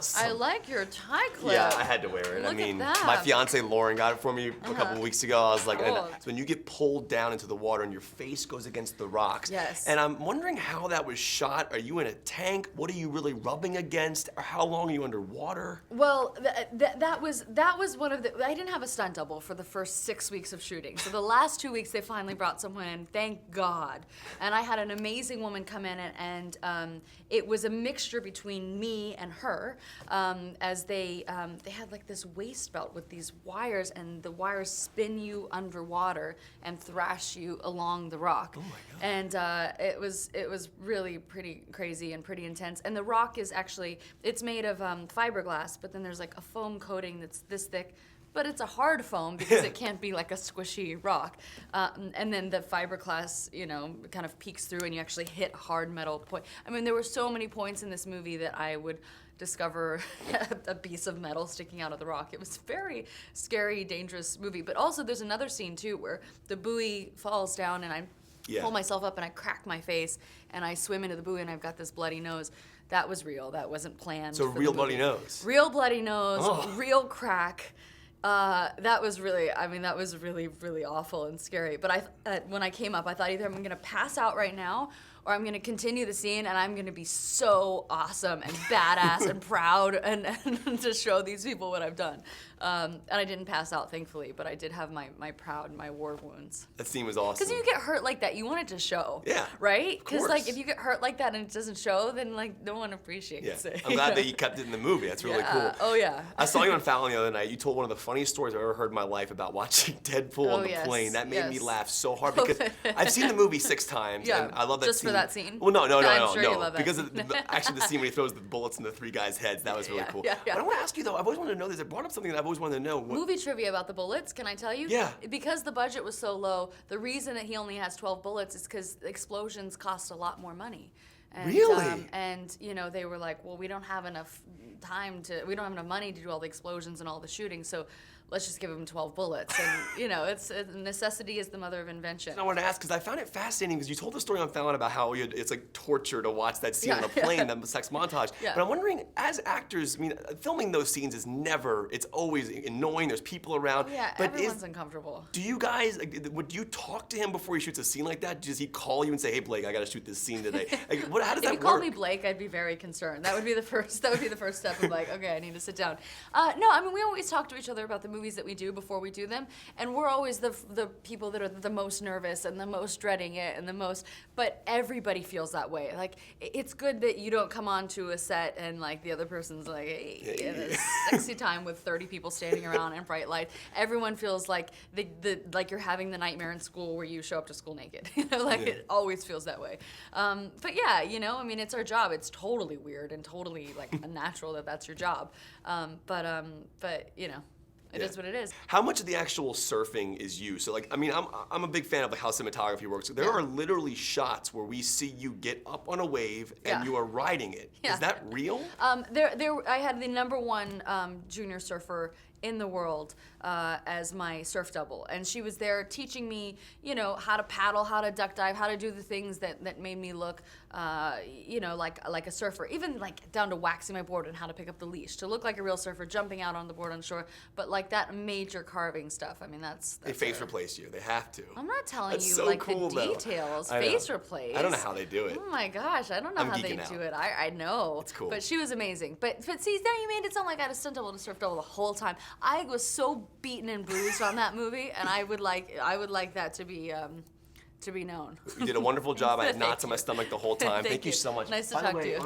awesome. I like your tie clip. Yeah, I had to wear it. Look I mean, at that. my fiance Lauren got it for me a couple of weeks ago. I was like, and Cool. so when you get pulled down into the water and your face goes against the rocks. Yes. And I'm wondering how that was shot. Are you in a tank? What are you really rubbing against? Or how long are you underwater? Well, that was one of the. I didn't have a stunt double for the first 6 weeks of shooting. So the last 2 weeks they finally brought someone in. Thank God. And I had an amazing woman come in, and it was a mixture between me and her, as they had like this waist belt with these wires, and the wires spin you underwater and thrash you along the rock. Oh my God. And it was really pretty crazy and pretty intense. And the rock is actually, it's made of fiberglass, but then there's like a foam coating that's this thick. But it's a hard foam because it can't be like a squishy rock. And then the fiberglass, kind of peeks through and you actually hit hard metal point. I mean, there were so many points in this movie that I would discover a piece of metal sticking out of the rock. It was a very scary, dangerous movie. But also there's another scene too where the buoy falls down and I pull myself up and I crack my face and I swim into the buoy and I've got this bloody nose. That was real. That wasn't planned. So real bloody nose. Real bloody nose, real crack. That was really, really awful and scary. But when I came up, I thought either I'm going to pass out right now or I'm going to continue the scene and I'm going to be so awesome and badass and proud and to show these people what I've done. And I didn't pass out, thankfully, but I did have my war wounds. That scene was awesome. Because you get hurt like that, you want it to show. Yeah. Right? Of course. Because like if you get hurt like that and it doesn't show, then like no one appreciates it. I'm glad that you kept it in the movie. That's really cool. Oh yeah. I saw you on Fallon the other night. You told one of the funniest stories I've ever heard in my life about watching Deadpool on the plane. That made me laugh so hard because I've seen the movie 6 times and I love that just scene. for that scene? Well, no. I'm sure you love that Because scene. actually the scene when he throws the bullets in the 3 guys' heads, that was really cool. Yeah. But I want to ask you though, I've always wanted to know this. I brought up something that I've always wanted to know. Movie trivia about the bullets, can I tell you? Yeah. Because the budget was so low, the reason that he only has 12 bullets is because explosions cost a lot more money. And, Really? And they were like, well, we don't have enough money to do all the explosions and all the shooting, so let's just give him 12 bullets. And it's necessity is the mother of invention. And I wanted to ask because I found it fascinating because you told the story on Fallon about how it's like torture to watch that scene on a plane, the sex montage. Yeah. But I'm wondering, as actors, I mean, filming those scenes is it's always annoying. There's people around. Yeah, but everyone's uncomfortable. Do you guys, would you talk to him before he shoots a scene like that? Does he call you and say, hey, Blake, I got to shoot this scene today? How does that work? If you called me Blake, I'd be very concerned. That would be the first step of like, okay, I need to sit down. No, I mean, we always talk to each other about the movies that we do before we do them, and we're always the people that are the most nervous and the most dreading it and the most, but everybody feels that way. Like, it's good that you don't come onto a set and like the other person's like, hey, in a sexy time with 30 people standing around and bright lights. Everyone feels like like you're having the nightmare in school where you show up to school naked. It always feels that way. But yeah, I mean, it's our job. It's totally weird and totally like unnatural that that's your job. But it is what it is. How much of the actual surfing is you? So like, I mean, I'm a big fan of like how cinematography works. There are literally shots where we see you get up on a wave and you are riding it. Is that real? I had the #1 junior surfer in the world as my surf double, and she was there teaching me, how to paddle, how to duck dive, how to do the things that made me look, like a surfer. Even like down to waxing my board and how to pick up the leash to look like a real surfer, jumping out on the board on shore. But like that major carving stuff, I mean, that's they face replace you. They have to. I'm not telling That's you so like cool, the though. details. I know. Face replace. I don't know how they do it. Oh my gosh, I don't know I'm how they geeking do out. it. I know. It's cool. But she was amazing. But see, now you made it sound like I had a stunt double and a surf double the whole time. I was so beaten and bruised on that movie, and I would like that to be known. You did a wonderful job. I had knots in my stomach the whole time. Thank you so much. Nice to By the talk way, to you.